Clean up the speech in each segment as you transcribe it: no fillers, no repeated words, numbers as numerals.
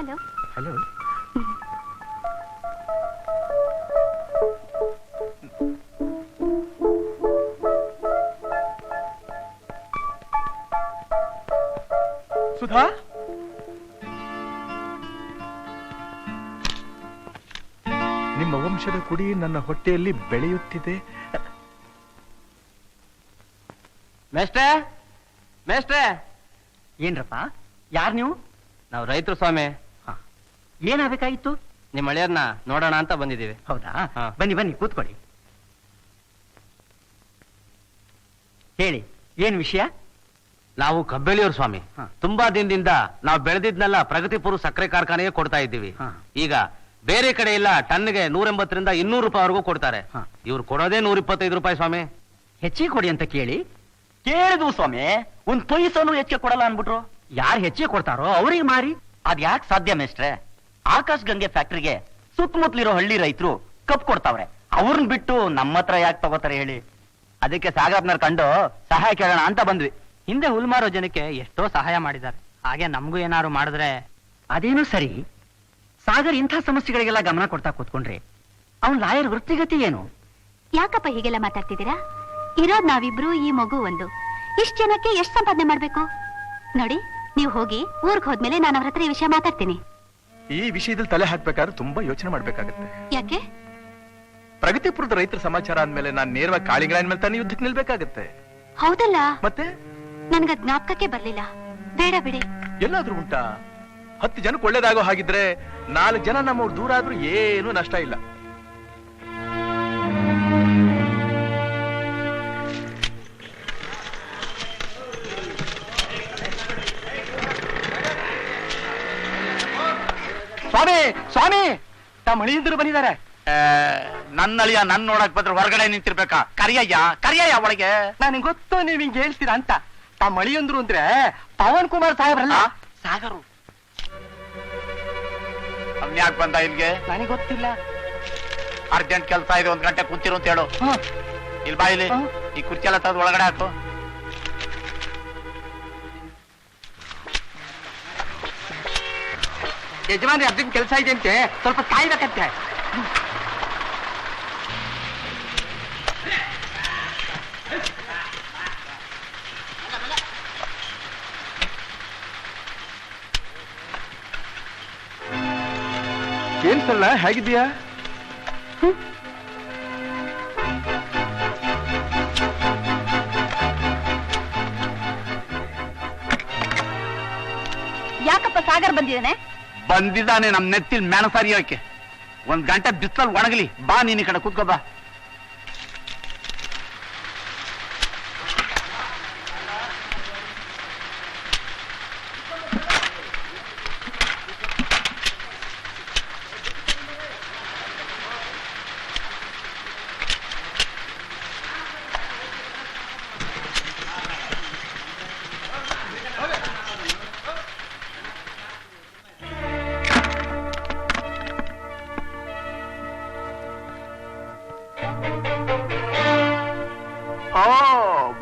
Hello hello. Sudha, ನಿಮ್ಮ ವಂಶದ ಕುಡಿ ನನ್ನ ಹೊಟ್ಟೆಯಲ್ಲಿ ಬೆಳೆಯುತ್ತಿದೆ. ಮೇಷ್ಟ್ರೆ, ಮೇಷ್ಟ್ರೆ. ಏನ್ರಪ್ಪ, ಯಾರು ನೀವು? ನಾವು ರೈತರು ಸ್ವಾಮಿ. ಏನಾಗಬೇಕಾಗಿತ್ತು? ನಿಮ್ಮ ಹಳೆಯರ್ನ ನೋಡೋಣ ಅಂತ ಬಂದಿದ್ದೀವಿ. ಹೌದಾ? ಹಾ. ಬನ್ನಿ ಬನ್ನಿ, ಕೂತ್ಕೊಳ್ಳಿ. ಹೇಳಿ, ಏನ್ ವಿಷಯ? ನಾವು ಕಬ್ಬೆಳಿಯೋರು ಸ್ವಾಮಿ. ಹಾ. ತುಂಬಾ ದಿನದಿಂದ ನಾವು ಬೆಳೆದಿದ್ನೆಲ್ಲ ಪ್ರಗತಿಪುರ ಸಕ್ಕರೆ ಕಾರ್ಖಾನೆಗೆ ಕೊಡ್ತಾ ಇದ್ದೀವಿ. ಹಾ. ಈಗ ಬೇರೆ ಕಡೆ ಇಲ್ಲ ಟನ್ಗೆ 180 ರಿಂದ 200 ರೂಪಾಯಿವರೆಗೂ ಕೊಡ್ತಾರೆ. ಹಾ. ಇವ್ರು ಕೊಡೋದೇ 125 ರೂಪಾಯಿ ಸ್ವಾಮಿ. ಹೆಚ್ಚಿಗೆ ಕೊಡಿ ಅಂತ ಕೇಳಿ ಕೇಳಿದ್ವು ಸ್ವಾಮಿ, ಒಂದ್ ಪೈಸನು ಹೆಚ್ಚಿಗೆ ಕೊಡಲ್ಲ ಅನ್ಬಿಟ್ರು. ಯಾರು ಹೆಚ್ಚಿಗೆ ಕೊಡ್ತಾರೋ ಅವ್ರಿಗೆ ಮಾರಿ. ಅದ್ ಯಾಕೆ ಸಾಧ್ಯ ಮೇಷ್ಟ್ರೆ? ಆಕಾಶ್ ಗಂಗೆ ಫ್ಯಾಕ್ಟ್ರಿಗೆ ಸುತ್ತಮುತ್ತಲಿರೋ ಹಳ್ಳಿ ರೈತರು ಕಪ್ ಕೊಡ್ತಾವ್ರೆ, ಅವ್ರನ್ನ ಬಿಟ್ಟು ನಮ್ಮ ಹತ್ರ ಯಾಕೆ ತಗೋತಾರೆ ಹೇಳಿ? ಅದಕ್ಕೆ ಸಾಗರಪ್ಪನವ್ರ ಕಂಡು ಸಹಾಯ ಕೇಳೋಣ ಅಂತ ಬಂದ್ವಿ. ಹಿಂದೆ ಹುಲ್ಮಾರೋ ಜನಕ್ಕೆ ಎಷ್ಟೋ ಸಹಾಯ ಮಾಡಿದ್ದಾರೆ. ಹಾಗೆ ನಮಗೂ ಏನಾದ್ರು ಮಾಡಿದ್ರೆ. ಅದೇನು ಸರಿ, ಸಾಗರ್ ಇಂಥ ಸಮಸ್ಯೆಗಳಿಗೆಲ್ಲ ಗಮನ ಕೊಡ್ತಾ ಕೂತ್ಕೊಂಡ್ರೆ ಅವ್ನ್ ಲಾಯರ್ ವೃತ್ತಿಗತಿ ಏನು? ಯಾಕಪ್ಪ ಹೀಗೆಲ್ಲ ಮಾತಾಡ್ತಿದ್ದೀರಾ? ಇರೋದ್ ನಾವಿಬ್ರು, ಈ ಮಗು ಒಂದು. ಇಷ್ಟ್ ಜನಕ್ಕೆ ಎಷ್ಟ್ ಸಂಪಾದನೆ ಮಾಡ್ಬೇಕು ನೋಡಿ. ನೀವು ಹೋಗಿ ಊರ್ಗ್ ಹೋದ್ಮೇಲೆ ನಾನು ಅವ್ರ ಹತ್ರ ಈ ವಿಷಯ ಮಾತಾಡ್ತೀನಿ. ಈ ವಿಷಯದಲ್ಲಿ ತಲೆ ಹಾಕ್ಬೇಕಾದ್ರೆ ತುಂಬಾ ಯೋಚನೆ ಮಾಡ್ಬೇಕಾಗತ್ತೆ. ಯಾಕೆ? ಪ್ರಗತಿಪುರದ ರೈತರ ಸಮಾಚಾರ ಅಂದ್ಮೇಲೆ ನಾನು ನೇರವಾಗಿ ಕಾಳಿಂಗನ ಮೇಲೆ ತಾನೇ ಯುದ್ಧಕ್ಕೆ ನಿಲ್ಬೇಕಾಗತ್ತೆ. ಹೌದಲ್ಲ, ಮತ್ತೆ ನನ್ಗದ್ ಜ್ಞಾಪಕಕ್ಕೆ ಬರ್ಲಿಲ್ಲ. ಬೇಡ ಬಿಡಿ. ಎಲ್ಲಾದ್ರೂ ಉಂಟಾ? 10 ಜನಕ್ಕೆ ಒಳ್ಳೇದಾಗೋ ಹಾಗಿದ್ರೆ 4 ಜನ ನಮ್ಮವ್ರು ದೂರ ಆದ್ರೂ ಏನು ನಷ್ಟ ಇಲ್ಲ. ಸ್ವಾಮಿ, ಸ್ವಾಮಿ, ತಮ್ಮ ಮಳಿಯಿಂದ್ರು ಬಂದಿದ್ದಾರೆ. ನನ್ನ ಅಳಿಯ ನನ್ ನೋಡಕ್ ಬಂದ್ರೆ ಹೊರಗಡೆ ನಿಂತಿರ್ಬೇಕಾ? ಕರಿಯಯ್ಯ, ಕರಿಯಯ್ಯ ಒಳಗೆ. ನನಗೆ ಗೊತ್ತು ನೀವ್ ಹಿಂಗ್ ಹೇಳ್ತೀರಾ ಅಂತ. ತಮ್ಮ ಮಳಿಯಂದ್ರು ಅಂದ್ರೆ ಪವನ್ ಕುಮಾರ್ ಸಾಹೇಬ್ರಲ್ಲ, ಸಾಗರು. ಯಾಕೆ ಬಂದ ಇಲ್ಗೆ? ನನಗೆ ಗೊತ್ತಿಲ್ಲ. ಅರ್ಜೆಂಟ್ ಕೆಲಸ ಇದೆ, 1 ಗಂಟೆ ಕುಂತಿರು ಅಂತ ಹೇಳು. ಹ. ಇಲ್ಲಿ ಬಾ, ಇಲ್ಲಿ ಈ ಕುರ್ಚಿ ಎಲ್ಲ ತೆಗೆದು ಒಳಗಡೆ ಹಾಕು. ಯಜಮಾನ್ರಿ ಅರ್ಜೆಂಟ್ ಕೆಲಸ ಇದೆ ಅಂತೆ, ಸ್ವಲ್ಪ ಕಾಯ್ಬೇಕಂತೆ. ಏನ್ ಸಲ್ಲ, ಹೇಗಿದ್ದೀಯಾ? ಯಾಕಪ್ಪ ಸಾಗರ್ ಬಂದಿದ್ದಾನೆ? ಬಂದಿದ್ದಾನೆ ನಮ್ ನೆತ್ತಿಲ್ ಮೆಣಸಾರಿಯೋಕೆ. 1 ಗಂಟೆ ಬಿಸ್ತಲ್ ಒಣಗಲಿ. ಬಾ, ನೀನ್ ಈ ಕಡೆ ಕೂತ್ಕೋ ಬಾ.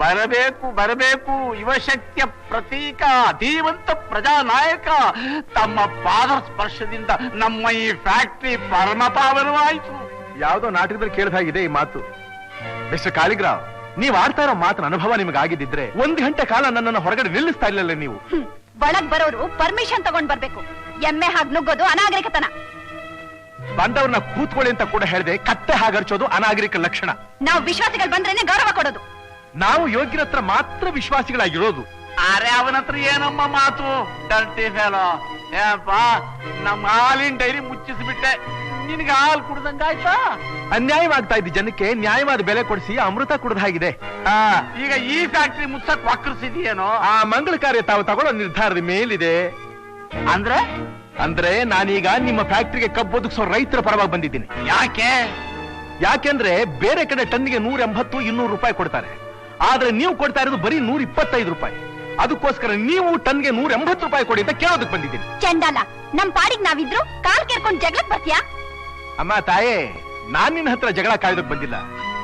ಬರಬೇಕು ಬರಬೇಕು, ಯುವಶಕ್ತಿಯ ಪ್ರತೀಕ, ಧೀವಂತ ಪ್ರಜಾನಾಯಕ. ತಮ್ಮ ಪಾದ ಸ್ಪರ್ಶದಿಂದ ನಮ್ಮ ಈ ಫ್ಯಾಕ್ಟರಿ ಪರಮ ಪಾವನವಾಯಿತು. ಯಾವ್ದೋ ನಾಟಕದಲ್ಲಿ ಕೇಳಿದಾಗಿದೆ ಈ ಮಾತು. ಮಿಸ್ಟರ್ ಕಾಳಿಗ್ರಾವ್, ನೀವ್ ಆಡ್ತಾ ಇರೋ ಮಾತಿನ ಅನುಭವ ನಿಮಗಾಗಿದ್ದಿದ್ರೆ 1 ಗಂಟೆ ಕಾಲ ನನ್ನನ್ನು ಹೊರಗಡೆ ನಿಲ್ಲಿಸ್ತಾ ಇರ್ಲಿಲ್ಲ ನೀವು. ಒಳಗ್ ಬರೋರು ಪರ್ಮಿಷನ್ ತಗೊಂಡ್ ಬರ್ಬೇಕು. ಎಮ್ಮೆ ಹಾಗೆ ನುಗ್ಗೋದು ಅನಾಗರಿಕತನ. ಬಂದವ್ರನ್ನ ಕೂತ್ಕೊಳ್ಳಿ ಅಂತ ಕೂಡ ಹೇಳಿದೆ. ಕತ್ತೆ ಹಾಗರ್ಚೋದು ಅನಾಗರಿಕ ಲಕ್ಷಣ. ನಾವು ವಿಶ್ವಾಸಿಗಳು ಬಂದ್ರೇನೆ ಗೌರವ ಕೊಡೋದು. ನಾವು ಯೋಗ್ಯರ ಹತ್ರ ಮಾತ್ರ ವಿಶ್ವಾಸಿಗಳಾಗಿರೋದು. ಅರೆ, ಅವನ ಹತ್ರ ಏನಮ್ಮ ಮಾತು? Dirty fellow. ಏನಪ್ಪ, ನಮ್ಮ ಹಾಲಿನ ಡೈರಿ ಮುಚ್ಚಿಸ್ಬಿಟ್ಟೆ. ನಿನ್ಗೆ ಹಾಲು ಕುಡ್ದಂಗಾಯ್ತಾ? ಅನ್ಯಾಯವಾಗ್ತಾ ಇದ್ದ ಜನಕ್ಕೆ ನ್ಯಾಯವಾದ ಬೆಲೆ ಕೊಡಿಸಿ ಅಮೃತ ಕುಡ್ದಾಗಿದೆ. ಈಗ ಈ ಫ್ಯಾಕ್ಟ್ರಿ ಮುಚ್ಚಕ್ ವಕ್ರಿಸಿದೆಯೇನೋ? ಆ ಮಂಗಳ ಕಾರ್ಯ ತಾವು ತಗೊಳ್ಳೋ ನಿರ್ಧಾರದ ಮೇಲಿದೆ. ಅಂದ್ರೆ ನಾನೀಗ ನಿಮ್ಮ ಫ್ಯಾಕ್ಟ್ರಿಗೆ ಕಬ್ಬು ಒದಗಿಸೋ ರೈತರ ಪರವಾಗಿ ಬಂದಿದ್ದೀನಿ. ಯಾಕೆಂದ್ರೆ ಬೇರೆ ಕಡೆ ಟನ್ನಿಗೆ 180-200 ರೂಪಾಯಿ ಕೊಡ್ತಾರೆ. ಆದ್ರೆ ನೀವು ಕೊಡ್ತಾ ಇರೋದು ಬರೀ 125 ರೂಪಾಯಿ. ಅದಕ್ಕೋಸ್ಕರ ನೀವು ಟನ್ಗೆ 180 ರೂಪಾಯಿ ಕೊಡಿ ಅಂತ ಕೇಳೋದಕ್ಕೆ ಬಂದಿದ್ದೀನಿ. ಚಂಡಾಲ, ನಮ್ ಪಾಡಿಗೆ ನಾವಿದ್ರು ಕಾಲ್ ಕೇರ್ಕೊಂಡು ಜಗಳಕ್ ಬರ್ತೀಯಾ? ಅಮ್ಮ ತಾಯೇ, ನಾನ್ ನಿನ್ನ ಹತ್ರ ಜಗಳ ಕಾಯ್ದಕ್ ಬಂದಿಲ್ಲ.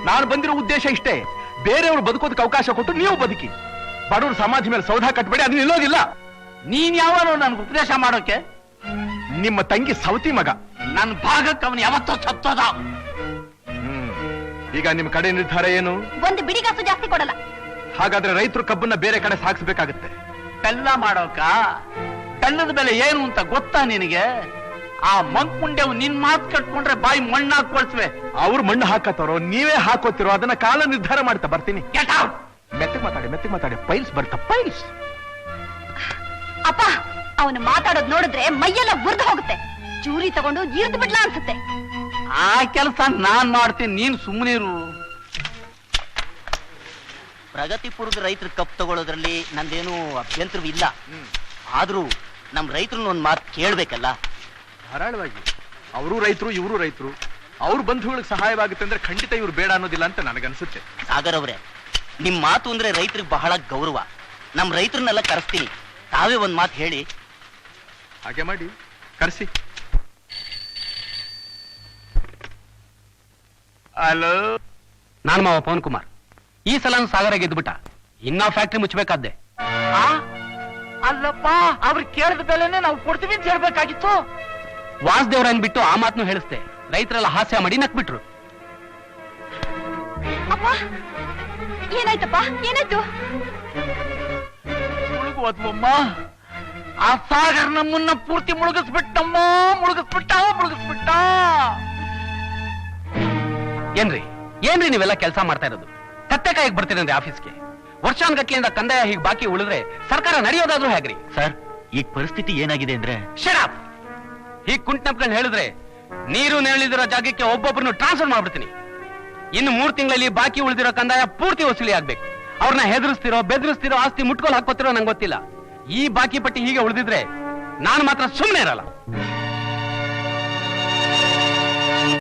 ನಾನು ಬಂದಿರೋ ಉದ್ದೇಶ ಇಷ್ಟೇ, ಬೇರೆಯವರು ಬದುಕೋದಕ್ಕೆ ಅವಕಾಶ ಕೊಟ್ಟು ನೀವು ಬದುಕಿ. ಬಡವರು ಸಮಾಧಿ ಮೇಲೆ ಸೌಧ ಕಟ್ಟಬೇಡಿ, ಅದು ನಿಲ್ಲೋದಿಲ್ಲ. ನೀನ್ ಯಾವನು ನನ್ಗೆ ಉಪದೇಶ ಮಾಡೋಕೆ? ನಿಮ್ಮ ತಂಗಿ ಸವತಿ ಮಗ. ನನ್ನ ಭಾಗಕ್ಕೆ ಅವನು ಯಾವತ್ತೋ ಸತ್ತೋದ. ಈಗ ನಿಮ್ ಕಡೆ ನಿರ್ಧಾರ ಏನು? ಒಂದು ಬಿಡಿಗಾಸು ಜಾಸ್ತಿ ಕೊಡಲ್ಲ. ಹಾಗಾದ್ರೆ ರೈತರು ಕಬ್ಬನ್ನ ಬೇರೆ ಕಡೆ ಸಾಗಿಸ್ಬೇಕಾಗತ್ತೆ. ಬೆಲ್ಲ ಮಾಡೋಕ ಬೆಲ್ಲದ ಬೆಲೆ ಏನು ಅಂತ ಗೊತ್ತಾ ನಿನಗೆ? ಆ ಮಂಕುಂಡೆವು ನಿನ್ ಮಾತು ಕಟ್ಕೊಂಡ್ರೆ ಬಾಯಿ ಮಣ್ಣು ಹಾಕೊಳ್ಸ್ವೆ. ಅವ್ರು ಮಣ್ಣು ಹಾಕತ್ತಾರೋ ನೀವೇ ಹಾಕೋತಿರೋ ಅದನ್ನ ಕಾಲ ನಿರ್ಧಾರ ಮಾಡ್ತಾ ಬರ್ತೀನಿ. Get out! ಮೆತ್ತಗೆ ಮಾತಾಡಿ ಪೈಲ್ಸ್ ಬರ್ತಾ ಪೈಲ್ಸ್. ಅಪ್ಪ, ಅವನು ಮಾತಾಡೋದ್ ನೋಡಿದ್ರೆ ಮೈಯೆಲ್ಲ ಉರ್ದು ಹೋಗುತ್ತೆ. ಚೂರಿ ತಗೊಂಡು ಇರ್ದು ಬಿಡ್ಲಾ ಅನ್ಸುತ್ತೆ. ಆ ಕೆಲಸ ನಾನ್ ಮಾಡ್ತೀನಿ, ನೀನ್ ಸುಮ್ಮನಿರು. ಪ್ರಗತಿಪುರದ ರೈತರ ಕಪ್ ತಗೊಳ್ಳೋದ್ರಲ್ಲಿ ನಂದೇನು ಅಭ್ಯಂತರವಿಲ್ಲ. ಆದ್ರೂ ನಮ್ ರೈತರನ್ನ ಒಂದ್ ಮಾತು ಕೇಳ್ಬೇಕಲ್ಲ. ಧಾರಾಳವಾಗಿ ಅವರು ರೈತರು ಇವರು ರೈತರು, ಅವ್ರ ಬಂಧುಗಳಿಗೆ ಸಹಾಯವಾಗುತ್ತೆ ಅಂದ್ರೆ ಖಂಡಿತ ಇವ್ರು ಬೇಡ ಅನ್ನೋದಿಲ್ಲ ಅಂತ ನನಗನ್ಸುತ್ತೆ. ಸಾಗರ್ ಅವರೇ, ನಿಮ್ ಮಾತು ಅಂದ್ರೆ ರೈತರಿಗೆ ಬಹಳ ಗೌರವ. ನಮ್ ರೈತರನ್ನೆಲ್ಲ ಕರೆಸ್ತೀನಿ, ತಾವೇ ಒಂದ್ ಮಾತು ಹೇಳಿ. ಹಾಗೆ ಮಾಡಿ, ಕರೆಸಿ. ಹಲೋ, ನಾನು ಮಾವ ಪವನ್ ಕುಮಾರ್. ಈ ಸಲ ಸಾಗರ ಗೆದ್ದುಬಿಟ್ಟ. ಇನ್ನ ಫ್ಯಾಕ್ಟ್ರಿ ಮುಚ್ಚಬೇಕಾದ್ದೆ. ಅಲ್ಲಪ್ಪ, ಅವ್ರು ಕೇಳಿದ ಬೆಲೆನೇ ನಾವು ಕೊಡ್ತೀವಿ ಅಂತ ಹೇಳ್ಬೇಕಾಗಿತ್ತು. ವಾಸುದೇವ್ರನ್ ಬಿಟ್ಟು ಆ ಮಾತನ್ನು ಹೇಳಿಸ್ತೆ. ರೈತರೆಲ್ಲ ಹಾಸ್ಯ ಮಾಡಿ ನಕ್ಬಿಟ್ರು. ಅಪ್ಪ, ಏನಾಯ್ತಪ್ಪ? ಏನಾಯ್ತು? ಮುಳುಗುವದ್ವಮ್ಮ, ಆ ಸಾಗರ್ ನಮ್ಮನ್ನ ಪೂರ್ತಿ ಮುಳುಗಿಸ್ಬಿಟ್ಟಮ್ಮ. ಮುಳುಗಿಸ್ಬಿಟ್ಟ. ಏನ್ರಿ ನೀವೆಲ್ಲ ಕೆಲಸ ಮಾಡ್ತಾ ಇರೋದು? ಕತ್ತೆ ಕಾಯಿಗೆ ಬರ್ತೀರಂದ್ರೆ ಆಫೀಸ್ಗೆ. ವರ್ಷಾನ್ಗಟ್ಲೆಯಿಂದ ಕಂದಾಯ ಹೀಗೆ ಬಾಕಿ ಉಳಿದ್ರೆ ಸರ್ಕಾರ ನಡೆಯೋದಾದ್ರೂ ಹೇಗ್ರಿ? ಸರ್, ಈಗ ಪರಿಸ್ಥಿತಿ ಏನಾಗಿದೆ ಅಂದ್ರೆ ಶರಾಪ್ ಹೀಗ್ ಕುಂಟ್ನಪ್ಕೊಂಡು ಹೇಳಿದ್ರೆ ನೀರು ನೆರಳಿದಿರೋ ಜಾಗಕ್ಕೆ ಒಬ್ಬೊಬ್ಬರನ್ನು ಟ್ರಾನ್ಸ್ಫರ್ ಮಾಡ್ಬಿಡ್ತೀನಿ. ಇನ್ನು 3 ತಿಂಗಳಲ್ಲಿ ಬಾಕಿ ಉಳಿದಿರೋ ಕಂದಾಯ ಪೂರ್ತಿ ವಸೂಲಿ ಆಗ್ಬೇಕು. ಅವ್ರನ್ನ ಹೆದರಿಸ್ತಿರೋ ಬೆದರಿಸ್ತಿರೋ ಆಸ್ತಿ ಮುಟ್ಕೋಲ್ ಹಾಕೋತಿರೋ ನಂಗೆ ಗೊತ್ತಿಲ್ಲ. ಈ ಬಾಕಿ ಪಟ್ಟಿ ಹೀಗೆ ಉಳಿದಿದ್ರೆ ನಾನು ಮಾತ್ರ ಸುಮ್ಮನೆ ಇರಲ್ಲ.